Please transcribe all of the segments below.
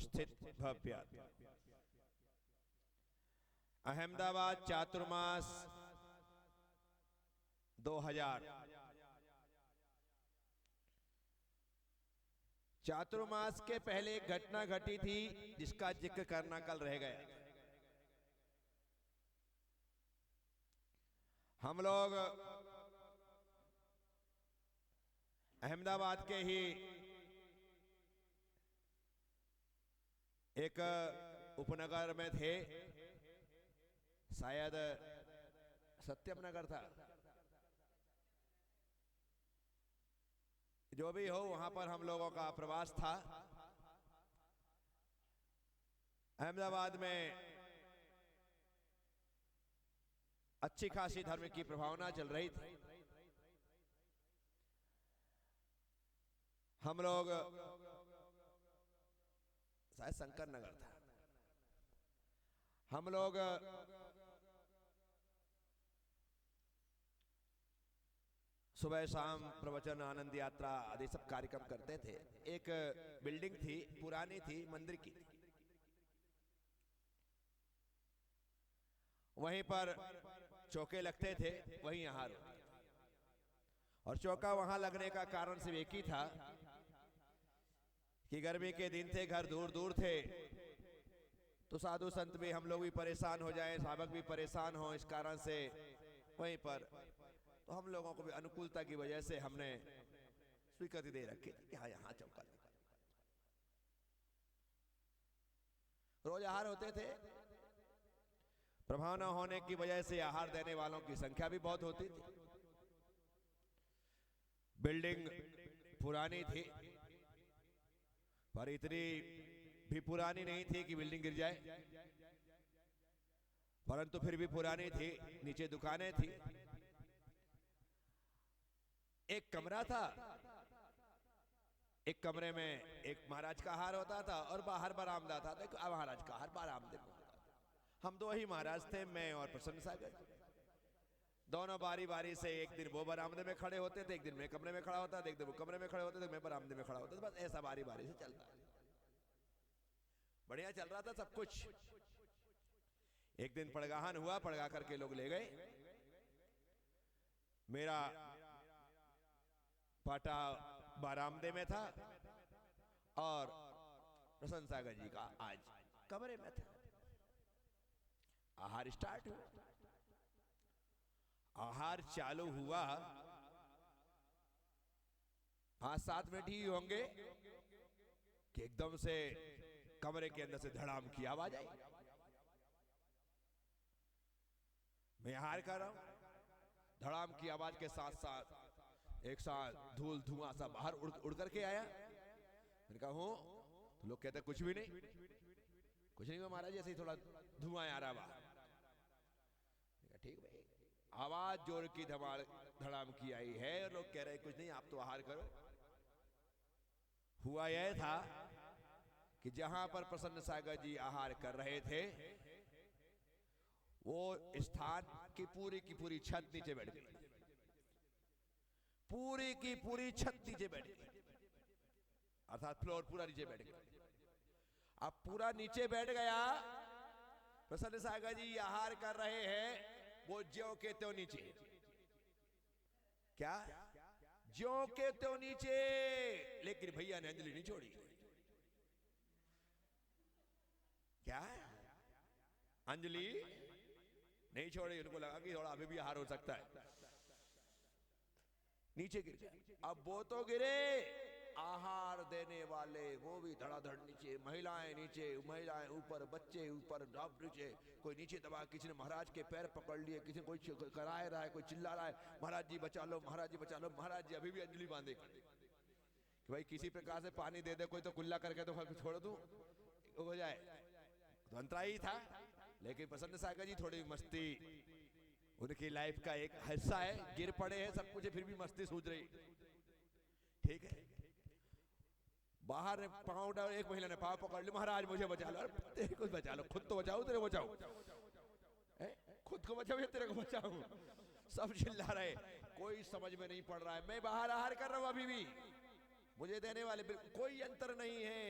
उपस्थित भव्य अहमदाबाद चातुर्मास 2000 चातुर्मास के पहले एक घटना घटी थी जिसका जिक्र करना कल रह गया। हम लोग अहमदाबाद के ही एक उपनगर में थे, शायद सत्यम नगर था, जो भी हो वहां पर हम लोगों का प्रवास था। अहमदाबाद में अच्छी खासी धर्म की प्रभावना चल रही थी। हम लोग शायद शंकर नगर था, हम लोग सुबह शाम प्रवचन आनंद यात्रा आदि सब कार्यक्रम करते थे। एक बिल्डिंग थी, पुरानी थी, मंदिर की थी, वहीं पर चौके लगते थे, वहीं आहार होता था। और चौका वहां लगने का कारण सिर्फ एक ही था कि गर्मी के दिन थे, घर दूर दूर थे, तो साधु संत भी, हम लोग भी परेशान हो जाएं, साधक भी परेशान हो, इस कारण से वहीं पर, तो हम लोगों को भी अनुकूलता की वजह से हमने स्वीकृति दे रखी थी कि हाँ यहां चौका लगा। रोज आहार होते थे, प्रभाव न होने की वजह से आहार देने वालों की संख्या भी बहुत होती थी। बिल्डिंग पुरानी थी, पर इतनी भी पुरानी नहीं थी कि बिल्डिंग गिर जाए, परंतु फिर भी पुरानी थी। नीचे दुकानें थी, एक कमरा था, एक कमरे में एक महाराज का आहार होता था और बाहर बरामदा था, तो महाराज का आहार बरामदे में होता था। हम दो ही महाराज थे, मैं और प्रसन्न सागर। दोनों बारी बारी से, एक दिन वो बरामदे में खड़े होते थे, एक दिन मैं कमरे में खड़ा होता था, एक दिन वो कमरे में खड़े होते थे, मैं बरामदे में खड़ा होता था। बस ऐसा बारी बारी से चलता, बढ़िया चल रहा था सब कुछ। एक दिन पड़गाहन हुआ, पड़गा करके लोग ले गए। मेरा पाटा बरामदे में था और प्रसन्न सागर जी का आज कमरे में था। आहार स्टार्ट हुआ, आहार चालू हुआ, 5-7 मिनट ही होंगे कि एकदम से कमरे के अंदर से धड़ाम की आवाज आई। मैं आहार कर रहा हूं, धड़ाम की आवाज के साथ साथ एक साथ धूल धुआं सा बाहर उड़ करके आया। मैंने कहा हूं, तो लोग कहते कुछ भी नहीं, कुछ नहीं हुआ महाराज, ऐसे ही थोड़ा धुआं आ रहा बाहर। ठीक भाई, आवाज जोर की धड़ाम की आई है और लोग कह रहे कुछ नहीं, आप तो आहार करो। हुआ यह था कि जहां पर प्रसन्न सागर जी आहार कर रहे थे, वो स्थान की पूरी छत नीचे बैठ गई, पूरी की पूरी छत नीचे बैठ गई, अर्थात फ्लोर पूरा नीचे बैठ गया। अब पूरा नीचे बैठ गया, प्रसन्न सागर जी आहार कर रहे हैं, वो ज्यों के त्यों नीचे। क्या? ज्यों के त्यों नीचे, लेकिन भैया ने अंजलि नहीं छोड़ी। क्या? अंजलि नहीं छोड़ी। उनको लगा कि थोड़ा अभी भी आहार हो सकता है, नीचे गिर गया। अब वो तो गिरे, आहार देने वाले वो भी धड़ाधड़ नीचे, महिलाएं नीचे, महिलाएं ऊपर, बच्चे ऊपर, डॉब नीचे, कोई नीचे दबा, किसी ने महाराज के पैर पकड़ लिए, किसी ने कोई कराए रहा है, कोई चिल्ला रहा है महाराज जी बचा लो, महाराज जी बचा लो। महाराज जी अभी भी अंजलि बांधे कि भाई किसी प्रकार से पानी दे दे, कोई तो कुल्ला करके तो छोड़ दूं, हो जाए। तो अंतरा ही था, लेकिन प्रसन्न सागर जी थोड़ी मस्ती उनकी लाइफ का एक हिस्सा है, गिर पड़े हैं सब कुछ है, फिर भी मस्ती सूझ रही। ठीक है, बाहर पांव डाल, एक महिला ने पांव पकड़ लिया, महाराज मुझे बचा लो। अरे तेरे को बचा लो, खुद तो बचाओ, तेरे को बचाओ, खुद को बचाओ या तेरे को बचाओ। सब चिल्ला रहे, कोई समझ में नहीं पड़ रहा है। मैं बाहर आहार कर रहा हूं, अभी भी मुझे देने वाले कोई अंतर नहीं है।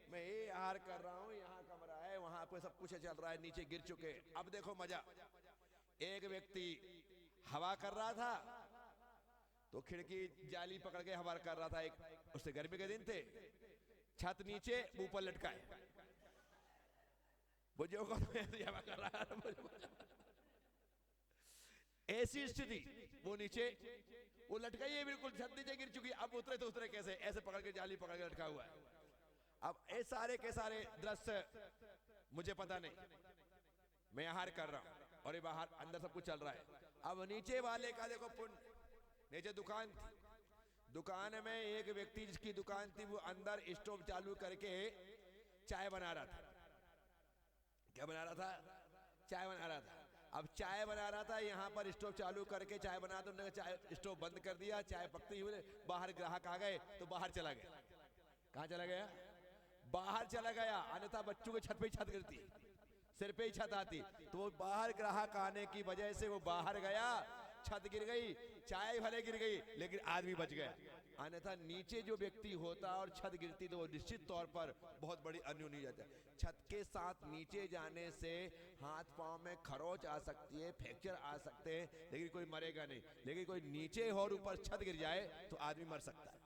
मैं ये आहार कर रहा हूं, यहाँ कमरा है, वहां पे सब कुछ चल रहा है, नीचे गिर चुके। अब देखो मजा, एक व्यक्ति हवा कर रहा था तो खिड़की जाली पकड़ के हवा कर रहा था। एक उससे गर्मी के दिन थे, छत नीचे ऊपर लटका है, वो जो हवा कर रहा है, ऐसी स्थिति, वो नीचे वो लटकाई है बिल्कुल, छत नीचे गिर चुकी। अब उतरे तो उतरे कैसे? ऐसे पकड़ के जाली पकड़ के लटका हुआ है। अब ये सारे के सारे दृश्य मुझे पता नहीं, मैं आहार कर रहा हूं और ये बाहर अंदर सब कुछ चल रहा है। अब नीचे वाले का देखो पुण्य, नीचे दुकान थी, दुकान में एक व्यक्ति जिसकी दुकान थी वो अंदर स्टोव चालू करके चाय बना रहा था। क्या बना रहा था? चाय बना रहा था। अब चाय बना रहा था, यहाँ पर स्टोव चालू करके चाय बना, तो उन्होंने चाय स्टोव बंद कर दिया, चाय पकती हुई बाहर ग्राहक आ गए तो बाहर चला गया। कहाँ चला गया? बाहर चला गया, अन्यथा बच्चों के छत पे ही छत गिरती, सिर पे ही छत आती। तो वो बाहर ग्राहक आने की वजह से वो बाहर गया, छत गिर गई, चाय भले गिर गई लेकिन आदमी बच गया। अन्यथा नीचे जो व्यक्ति होता और छत गिरती तो वो निश्चित तौर पर बहुत बड़ी अनहोनी हो जाता है। छत के साथ नीचे जाने से हाथ पांव में खरोच आ सकती है, फ्रैक्चर आ सकते हैं, लेकिन कोई मरेगा नहीं। लेकिन कोई नीचे और ऊपर छत गिर जाए तो आदमी मर सकता है।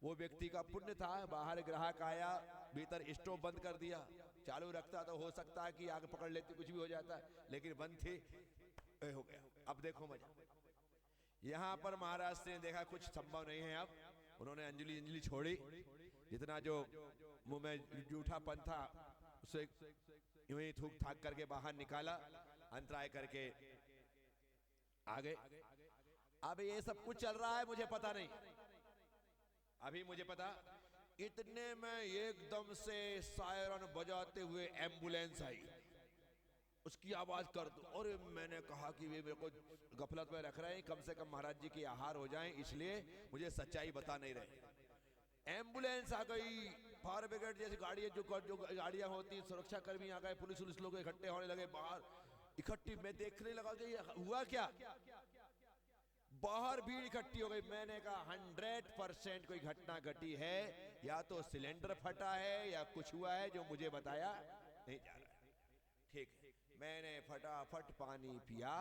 वो व्यक्ति का पुण्य था, बाहर ग्राहक आया, भीतर स्टोव बंद कर दिया, चालू रखता तो हो सकता है कि आग पकड़ लेती, कुछ भी हो जाता, लेकिन बंद थी, हो गया। अब देखो मजा, यहाँ पर महाराज ने देखा कुछ संभव नहीं है। अब उन्होंने अंजलि अंजलि छोड़ी, जितना जो मुंह में जूठापन था उसे यूं ही थूक थाक करके बाहर निकाला, अंतराय करके आ गए। अब ये सब कुछ चल रहा है, मुझे पता नहीं, अभी मुझे पता, इतने में एकदम से सायरन बजाते हुए एम्बुलेंस आई, उसकी आवाज कर दो। और मैंने कहा कि वे मेरे को गफलत में रख रहे हैं, कम से कम महाराज जी के आहार हो जाएं, इसलिए मुझे सच्चाई बता नहीं रहे। एम्बुलेंस आ गई, फायर ब्रिगेड जैसी गाड़ियां, जो गाड़ियां होती, सुरक्षा कर्मी आ गए, पुलिस लोग इकट्ठे होने लगे बाहर, इकट्ठी। मैं देखने लगा कि हुआ क्या, बाहर भीड़ इकट्ठी हो गई। मैंने कहा 100% कोई घटना घटी है, या तो सिलेंडर फटा है या कुछ हुआ है जो मुझे बताया नहीं जा रहा है। ठीक है, मैंने फटाफट पानी पिया,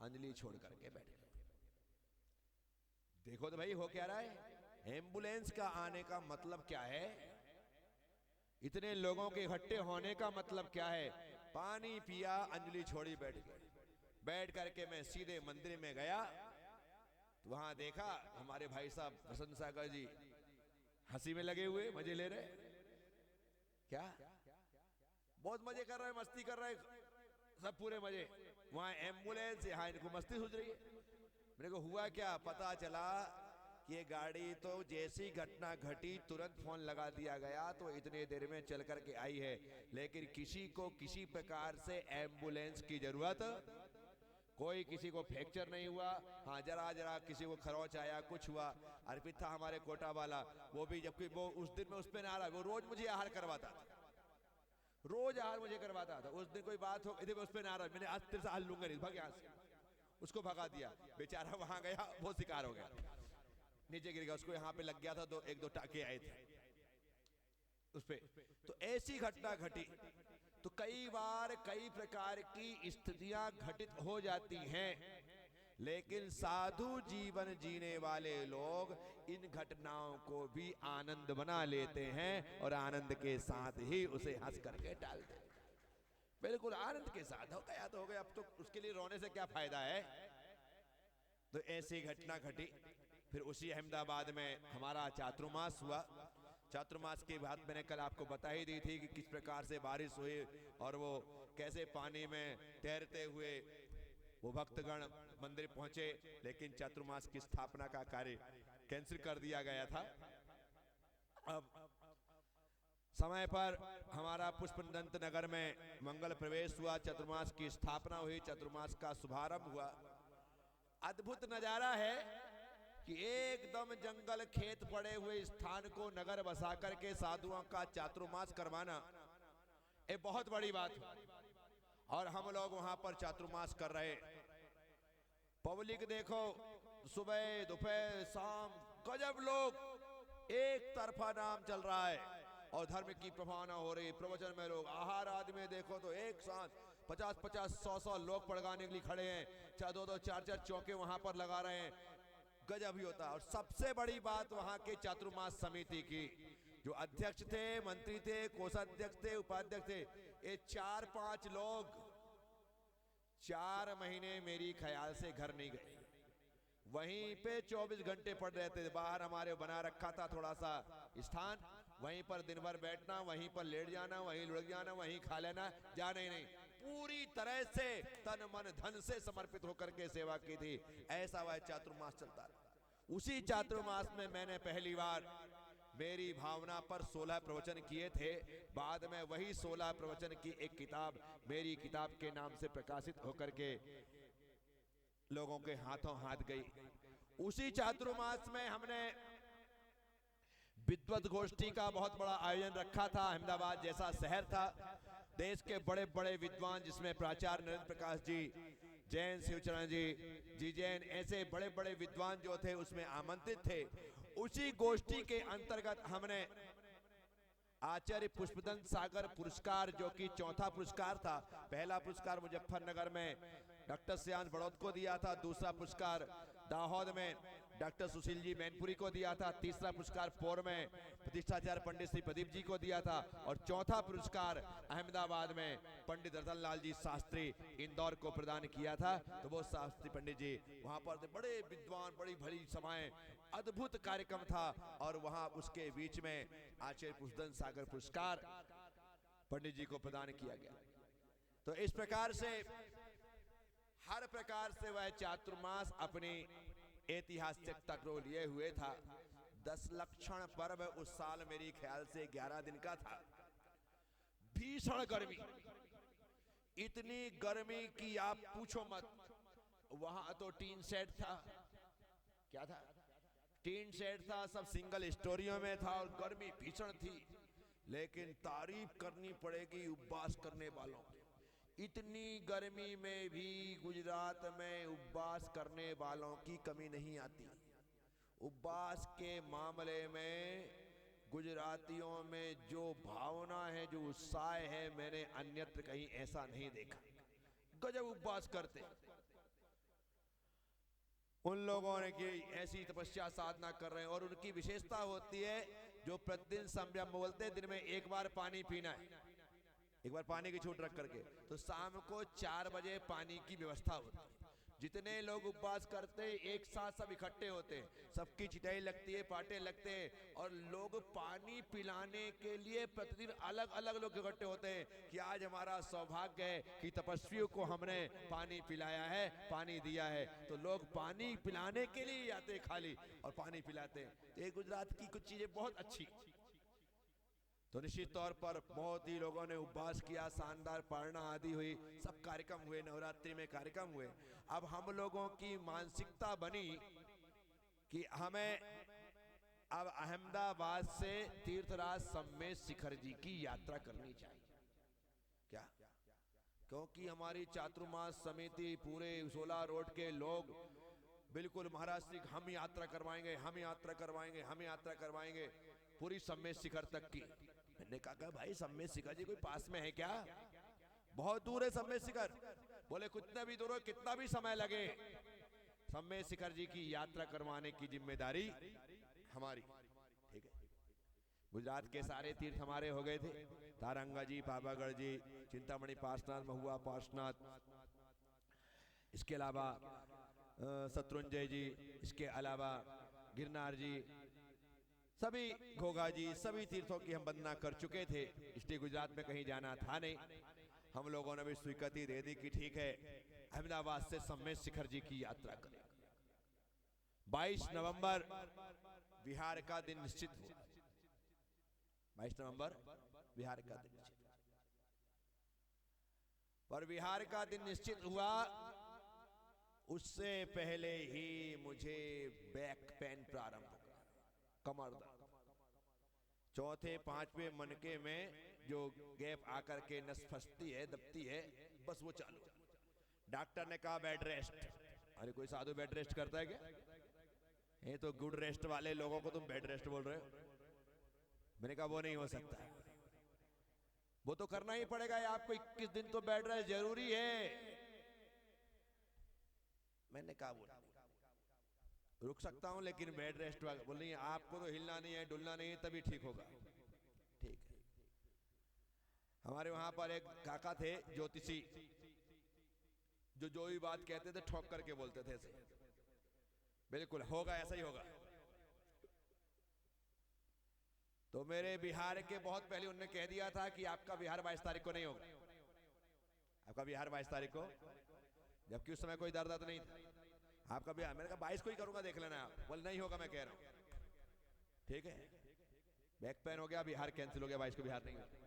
अंजलि छोड़ करके बैठ गया। देखो तो भाई हो क्या रहा है, एम्बुलेंस का आने का मतलब क्या है, इतने लोगों के इकट्ठे होने का मतलब क्या है। पानी पिया, अंजलि छोड़ी, बैठ गया। बैठ करके मैं सीधे मंदिर में गया, तो वहां देखा हमारे भाई साहब प्रसन्न सागर जी हंसी में लगे हुए, मजे ले रहे, क्या बहुत मजे कर रहे हैं, मस्ती कर रहे हैं, सब पूरे मजे। वहां एम्बुलेंस, यहाँ इनको मस्ती सूझ रही है। मेरे को हुआ क्या, पता चला कि ये गाड़ी तो जैसी घटना घटी तुरंत फोन लगा दिया गया, तो इतने देर में चल करके आई है, लेकिन किसी को किसी प्रकार से एम्बुलेंस की जरूरत, कोई किसी को फ्रैक्चर नहीं हुआ। हाँ जरा किसी को खरोच आया, कुछ हुआ। अर्पित था हमारे कोटा वाला, वो भी, जबकि वो उस दिन में उस पे ना रहा, वो रोज मुझे आहार करवाता था, रोज आहार मुझे करवाता था। उस दिन कोई बात हो गई, उस पे ना रहा, मैंने आज तेरे से हाल लूंगा नहीं, भाग यहाँ से, उसको भगा दिया। बेचारा वहां गया, वो शिकार हो गया, नीचे गिर गया, उसको यहाँ पे लग गया था, एक दो टाके आए थे उस पे। तो ऐसी घटना घटी। तो कई बार कई प्रकार की स्थितियां घटित हो जाती हैं, लेकिन साधु जीवन जीने वाले लोग इन घटनाओं को भी आनंद बना लेते हैं और आनंद के साथ ही उसे हंस करके डाल देते, बिल्कुल आनंद के साथ। हो गया तो हो गया, अब तो उसके लिए रोने से क्या फायदा है। तो ऐसी घटना घटी। फिर उसी अहमदाबाद में हमारा चातुर्मास हुआ। चातुर्मास की बात मैंने कल आपको बता ही दी थी कि किस प्रकार से बारिश हुई और वो कैसे पानी में तैरते हुए वो भक्तगण मंदिर पहुंचे, लेकिन चातुर्मास की स्थापना का कार्य कैंसिल कर दिया गया था। अब समय पर हमारा पुष्पदंत नगर में मंगल प्रवेश हुआ, चातुर्मास की स्थापना हुई, चातुर्मास का शुभारंभ हुआ। अद्भुत नजारा है कि एकदम जंगल खेत पड़े हुए स्थान को नगर बसा करके साधुओं का चातुर्मास करवाना ये बहुत बड़ी बात है। और हम लोग वहां पर चातुर्मास कर रहे, पब्लिक देखो, सुबह दोपहर शाम गजब लोग, एक तरफा नाम चल रहा है। और धर्म की प्रभावना हो रही। प्रवचन में लोग आहार आदि में देखो तो एक साथ 50-50, 100-100 लोग पढ़ाने के लिए खड़े हैं, 2-2, 4-4 चौके वहां पर लगा रहे हैं। गजब ही होता है। और सबसे बड़ी बात वहां के चातुर्मास समिति की, जो अध्यक्ष थे, मंत्री थे, कोषाध्यक्ष थे, उपाध्यक्ष थे, ये 4-5 लोग 4 महीने मेरी ख्याल से घर नहीं गए, वहीं पे 24 घंटे पड़ रहे थे। बाहर हमारे बना रखा था थोड़ा सा स्थान, वहीं पर दिन भर बैठना, वहीं पर लेट जाना, वहीं लुढ़क जाना, वहीं खा लेना, जाना ही नहीं। पूरी तरह से तन मन धन से समर्पित होकर के सेवा की थी। ऐसा वह चातुर्मास चलता रहा। उसी चातुर्मास में मैंने पहली बार मेरी भावना पर 16 प्रवचन किए थे। बाद में वही 16 प्रवचन की एक किताब मेरी किताब के नाम से प्रकाशित होकर के लोगों के हाथों हाथ गई। उसी चातुर्मास में हमने विद्वत गोष्ठी का बहुत बड़ा आयोजन रखा था। अहमदाबाद जैसा शहर था, देश के बड़े बड़े विद्वान, जिसमें प्राचार्य नरेंद्र प्रकाश जी, जैन शिवचरण जी जैन, ऐसे बड़े बड़े विद्वान जो थे उसमें आमंत्रित थे। उसी गोष्ठी के अंतर्गत हमने आचार्य पुष्पदंत सागर पुरस्कार, जो कि 4था पुरस्कार था, पहला पुरस्कार मुजफ्फरनगर में डॉक्टर श्रेयांश बड़ौत को दिया था, दूसरा पुरस्कार दाहोद में डॉक्टर सुशील जी मैनपुरी को दिया था, तीसरा पुरस्कार पोर में प्रतिष्ठाचार्य पंडित श्री प्रदीप जी को दिया था, और चौथा पुरस्कार अहमदाबाद में पंडित रतन लाल जी शास्त्री इंदौर को प्रदान किया था। तो वो शास्त्री पंडित जी वहां पर बड़े विद्वान, बड़ी भरी सभाएं, अद्भुत कार्यक्रम था। और वहां उसके बीच में आचार्य पुष्पदंत सागर पुरस्कार पंडित जी को प्रदान किया गया। तो इस प्रकार से हर प्रकार से वह चातुर्मास अपनी ऐतिहासिकता को लिए हुए था। 10 लक्षण पर्व उस साल मेरी ख्याल से 11 दिन का था। भीषण गर्मी, इतनी गर्मी की आप पूछो मत। वहां तो टीन सेट था, क्या था, टीन सेट था, सब सिंगल स्टोरियों में था, और गर्मी भीषण थी। लेकिन तारीफ करनी पड़ेगी उपवास करने वालों की। इतनी गर्मी में भी गुजरात में उपवास करने वालों की कमी नहीं आती। उपवास के मामले में गुजरातियों में जो भावना है, जो उत्साह है, मैंने अन्यत्र कहीं ऐसा नहीं देखा। गजब उपवास करते उन लोगों ने की ऐसी तपस्या साधना कर रहे हैं। और उनकी विशेषता होती है, जो प्रतिदिन संयम बोलते, दिन में एक बार पानी पीना है, एक बार पानी की छूट रख करके, तो शाम को 4 बजे पानी की व्यवस्था होती है। जितने लोग उपवास करते हैं एक साथ सब इकट्ठे होते हैं, सबकी चिटाई लगती है, पाटे लगते हैं, और लोग पानी पिलाने के लिए प्रतिदिन अलग अलग लोग इकट्ठे होते हैं कि आज हमारा सौभाग्य है कि तपस्वियों को हमने पानी पिलाया है, पानी दिया है। तो लोग पानी पिलाने के लिए आते खाली और पानी पिलाते हैं। तो ये गुजरात की कुछ चीजें बहुत अच्छी। तो निश्चित तौर पर बहुत ही लोगों ने उपवास किया, शानदार पारणा आदि हुई, सब कार्यक्रम हुए, नवरात्रि में कार्यक्रम हुए। अब हम लोगों की मानसिकता बनी कि हमें अब अहमदाबाद से तीर्थराज सम्मेद शिखर जी की यात्रा करनी चाहिए। क्या? क्योंकि हमारी चातुर्मास समिति, पूरे 16 रोड के लोग बिल्कुल महाराज श्री हम यात्रा करवाएंगे, हम यात्रा करवाएंगे, हम यात्रा करवाएंगे, पूरी सम्मेद शिखर तक की। मैंने कहा भाई सम्मेद शिखर जी कोई पास में है क्या? बहुत दूर है सम्मेद शिखर। बोले कितना भी दूर हो, कितना भी समय लगे, सम्मेद शिखर जी की यात्रा करवाने की जिम्मेदारी हमारी। ठीक है, गुजरात के सारे तीर्थ हमारे हो गए थे, तारंगा जी, पावागढ़ जी, चिंतामणि पार्श्वनाथ, महुआ पार्श्वनाथ, इसके अलावा शत्रुंजय जी, इसके अलावा गिरनार जी, सभी घोघा जी, सभी तीर्थों की हम वंदना कर चुके थे। इसलिए गुजरात में कहीं जाना था नहीं। हम लोगों ने भी स्वीकृति दे दी कि ठीक है, अहमदाबाद से सम्मेद शिखर जी की यात्रा करें। 22 नवंबर बिहार का दिन निश्चित हुआ। 22 नवंबर बिहार का दिन निश्चित, पर बिहार का दिन निश्चित हुआ उससे पहले ही मुझे बैक पेन प्रारंभ हो गया, कमर दर्द। चौथे पांचवें मनके में जो गैप आकर के नस फंसती है, दबती है, बस वो चालू। डॉक्टर ने कहा बेड रेस्ट। अरे कोई साधु बेड रेस्ट करता है क्या? ये तो गुड रेस्ट वाले लोगों को तुम बेड रेस्ट बोल रहे हो। मैंने कहा वो नहीं हो सकता, वो तो करना ही पड़ेगा, आपको 21 दिन तो बेड रेस्ट जरूरी है। मैंने कहा वो रुक सकता हूं लेकिन बेड रेस्ट बोल नहीं, आपको तो हिलना नहीं है, डुलना नहीं है, तभी ठीक होगा। ठीक है। हमारे वहां पर एक काका थे ज्योतिषी, जो भी बात कहते थे ठोक करके बोलते थे ऐसे, बिल्कुल होगा ऐसा ही होगा। तो मेरे बिहार के बहुत पहले उन्होंने कह दिया था कि आपका बिहार 22 तारीख को नहीं होगा, आपका बिहार 22 तारीख को, जबकि उस समय कोई दर्द नहीं था, आपका बिहार। मैंने कहा 22 को ही करूंगा, देख लेना आप। बोल नहीं होगा, मैं कह रहा हूं। ठीक है, बैक पेन हो गया, बिहार कैंसिल हो गया, 22 को बिहार नहीं होगा।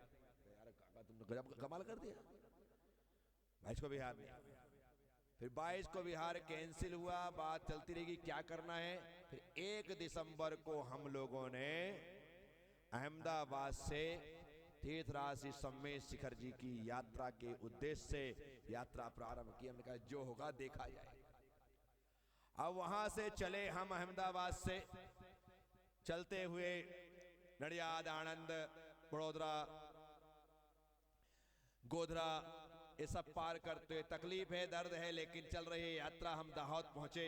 यार काका तुमने गजब कमाल कर दिया, 22 को बिहार नहीं। फिर 22 को बिहार कैंसिल हुआ, बात चलती रहेगी क्या करना है। फिर 1 दिसंबर को हम लोगों ने अहमदाबाद से तीर्थराज श्री सम्मेद शिखर जी की यात्रा के उद्देश्य से यात्रा प्रारंभ की। हमने कहा जो होगा देखा जाए। अब वहां से चले हम अहमदाबाद से, चलते हुए नडियाद, आणंद, बड़ोदरा, गोधरा, ये सब पार करते हुए, तकलीफ है, दर्द है, लेकिन चल रही है यात्रा। हम दाहोद पहुंचे,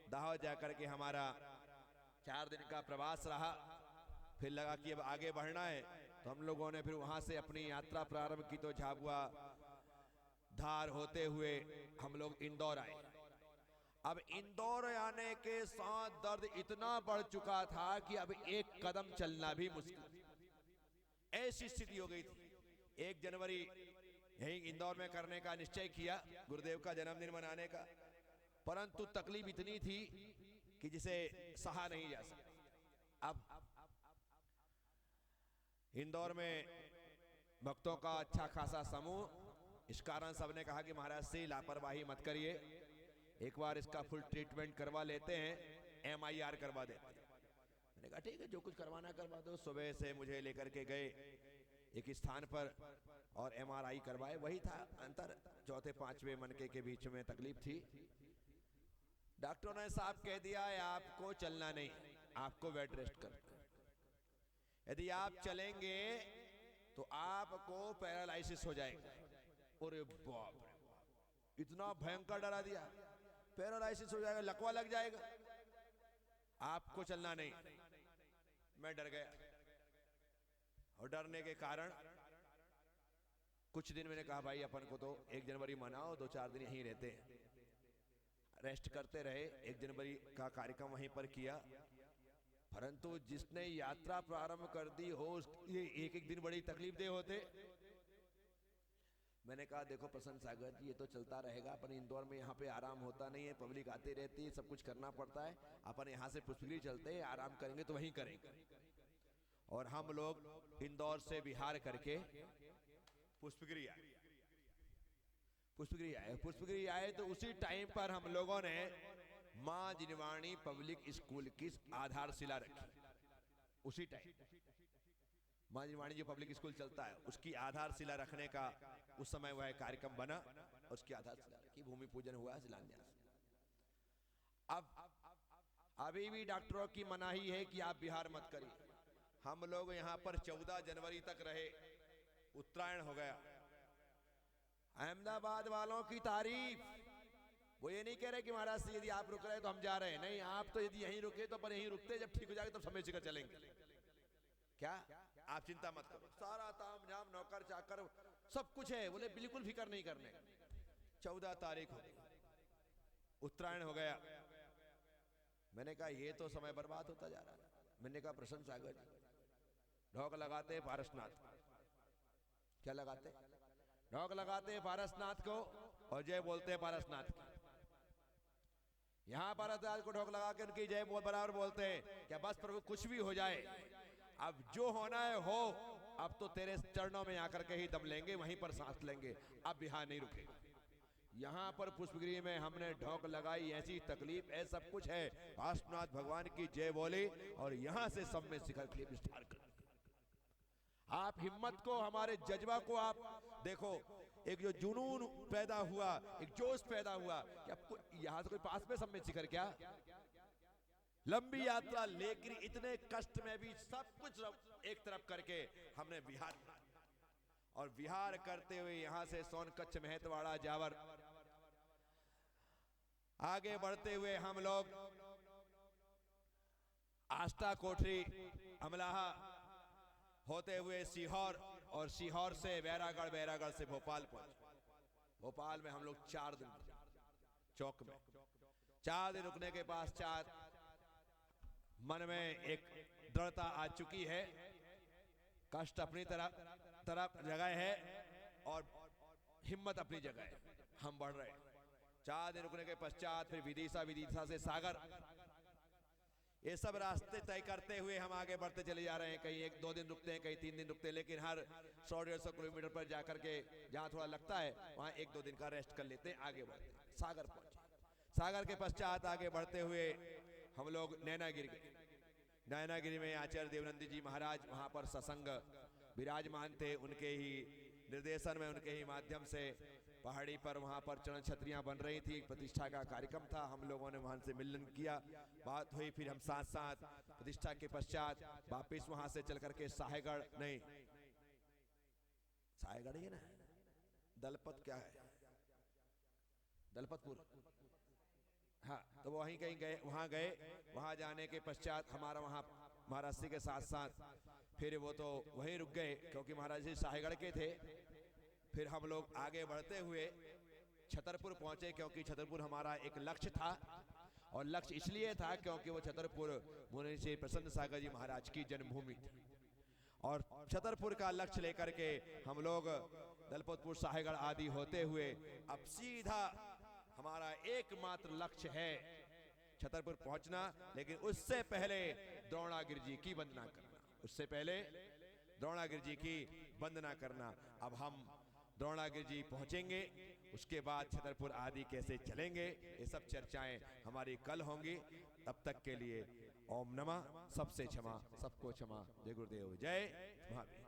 दाहोद जाकर के हमारा 4 दिन का प्रवास रहा। फिर लगा कि अब आगे बढ़ना है, तो हम लोगों ने फिर वहां से अपनी यात्रा प्रारंभ की। तो झाबुआ, धार होते हुए हम लोग इंदौर आए। अब इंदौर आने के साथ दर्द इतना बढ़ चुका था कि अब एक कदम चलना भी मुश्किल, ऐसी स्थिति हो गई थी। 1 जनवरी यही इंदौर में करने का निश्चय किया, गुरुदेव का जन्मदिन मनाने का, परंतु तकलीफ इतनी थी कि जिसे सहा नहीं जा सकता। अब इंदौर में भक्तों का अच्छा खासा समूह, इस कारण सबने कहा कि महाराज से लापरवाही मत करिए, एक बार इसका फुल ट्रीटमेंट करवा लेते हैं, MIR करवा देते हैं। मैंने कहा ठीक है, जो कुछ करवाना करवा दो। सुबह से मुझे लेकर के गए एक स्थान पर और MRI करवाए। वही था अंतर, चौथे 5वें मनके के बीच में तकलीफ थी। डॉक्टरों ने साफ कह दिया है आपको चलना नहीं, आपको बेड रेस्ट करना। यदि आप चलेंगे तो आपको पैरालिसिस हो जाएगा। अरे बाप रे, इतना भयंकर डरा दिया, पैरालिसिस हो जाएगा, लकवा लग जाएगा, आपको चलना नहीं। मैं डर गया, और डरने के कारण कुछ दिन मैंने कहा भाई अपन को तो 1 जनवरी मनाओ, 2-4 दिन यहीं रहते हैं, रेस्ट करते रहे। 1 जनवरी का कार्यक्रम वहीं पर किया, परंतु जिसने यात्रा प्रारंभ कर दी हो ये 1-1 दिन बड़ी तकलीफ दे होते। मैंने कहा देखो प्रसन्न सागर जी, ये तो चलता रहेगा, अपन इंदौर में यहाँ पे आराम होता नहीं है, पब्लिक आती रहती है, सब कुछ करना पड़ता है। अपन यहाँ से पुष्पगिरी चलते हैं, आराम करेंगे तो वहीं करेंगे। और हम लोग इंदौर से बिहार करके पुष्पगिरी आए। पुष्पगिरी आए तो उसी टाइम पर हम लोगों ने मां जिनवाणी पब्लिक स्कूल की आधारशिला रखी। उसी टाइम मां जिनवाणी जो पब्लिक स्कूल चलता है उसकी आधारशिला रखने का उस समय वह कार्यक्रम बना, और उसकी आधारशिला रखी, भूमि पूजन हुआ, शिलान्यास। अब अभी भी डॉक्टरों की मनाही है कि आप बिहार मत करिए। हम लोग यहाँ पर 14 जनवरी तक रहे, उत्तरायण हो गया। अहमदाबाद वालों की तारीफ, वो ये नहीं कह रहे कि महाराज से यदि आप रुक रहे तो हम जा रहे हैं, नहीं, आप तो यदि यहीं रुके तो पर यहीं रुकते, जब ठीक हो जाएगा तब समय से चलेंगे। क्या आप चिंता मत करो, सारा ताम झाम नौकर चाकर सब कुछ है, बोले बिल्कुल फिक्र नहीं करने। 14 तारीख हो गई, उत्तरायण हो गया। मैंने कहा ये तो समय बर्बाद होता जा रहा है। मैंने कहा प्रसन्न सागर जी, ढोक लगाते पारसनाथ, क्या लगाते, ढोक लगाते पारसनाथ को और जय बोलते पारसनाथ की। यहां पारसनाथ को ढोक लगा के उनकी जय बराबर बोलते हैं। क्या बस प्रभु कुछ भी हो जाए, अब जो होना है हो, अब तो तेरे चरणों में आकर के ही दम लेंगे, वहीं पर सांस लेंगे, अब बिहार नहीं रुकेगा। यहाँ पर पुष्पगिरी में हमने ढोक लगाई, ऐसी तकलीफ है, सब कुछ है, पार्श्वनाथ भगवान की जय बोली, और यहाँ से सब में शिखर के लिए विस्तार कर। आप हिम्मत को, हमारे जज्बा को आप देखो, एक जो जुनून पैदा हुआ, एक जोश पैदा हुआ कि आपको यहाँ से कोई पास में सब में शिखर, क्या लंबी यात्रा, लेकिन इतने कष्ट में भी सब कुछ एक तरफ करके हमने विहार, और विहार करते हुए यहां से सोनकच्छ, महतवाड़ा, जावर आगे बढ़ते हुए हम लोग आष्टा, कोठरी, अमलाहा होते हुए सीहोर, और सीहोर से बैरागढ़, बैरागढ़ से भोपाल पहुंचे। भोपाल में हम लोग 4 दिन चौक में 4 दिन रुकने के पश्चात मन में एक दृढ़ता आ चुकी है, कष्ट अपनी तरफ जगह है और हिम्मत अपनी जगह है, हम बढ़ रहे हैं। 4 दिन रुकने के पश्चात फिर विदिशा, विदिशा से सागर, ये सब रास्ते तय करते हुए हम आगे बढ़ते चले जा रहे हैं। कहीं 1-2 दिन रुकते हैं, कहीं 3 दिन रुकते हैं, लेकिन हर 100-150 किलोमीटर पर जाकर के जहाँ थोड़ा लगता है वहाँ 1-2 दिन का रेस्ट कर लेते हैं, आगे बढ़ते हैं। सागर पहुंचे। सागर के पश्चात आगे बढ़ते हुए हम लोग नैनागिरी गए। नैनागिरी में आचार्य देवनंद जी महाराज वहाँ पर सत्संग विराजमान थे, उनके ही निर्देशन में, उनके ही माध्यम से पहाड़ी पर वहाँ पर चरण छतरियाँ बन रही थी, प्रतिष्ठा का कार्यक्रम था। हम लोगों ने वहाँ से मिलन किया, बात हुई, फिर हम साथ साथ प्रतिष्ठा के पश्चात वापिस वहाँ से चल करके साहेगढ़, नहीं साहेगढ़ ही ना, दलपत क्या है, दलपतपुर, हाँ, तो वहीं कहीं गए, वहाँ गए। वहाँ जाने के पश्चात हमारा वहाँ महाराज जी के साथ साथ फिर वो तो वहीं रुक गए, क्योंकि महाराज जी साहेगढ़ के थे। फिर हम लोग आगे बढ़ते हुए छतरपुर पहुंचे, क्योंकि छतरपुर हमारा एक लक्ष्य था, और लक्ष्य इसलिए था क्योंकि वो छतरपुर मुनि श्री प्रसन्न सागर जी महाराज की जन्मभूमि थी। और छतरपुर का लक्ष्य लेकर के हम लोग दलपतपुर, साहेगढ़ आदि होते हुए अब सीधा हमारा एकमात्र लक्ष्य है छतरपुर पहुंचना, लेकिन उससे पहले द्रोणागिरि जी की वंदना करना, उससे पहले द्रोणागिरि जी की वंदना करना। अब हम द्रोणागिरि जी पहुंचेंगे, उसके बाद छतरपुर आदि कैसे चलेंगे, ये सब चर्चाएं हमारी कल होंगी। तब तक के लिए ओम नमः, सबसे क्षमा, सबको क्षमा, जय गुरुदेव, जय महावीर।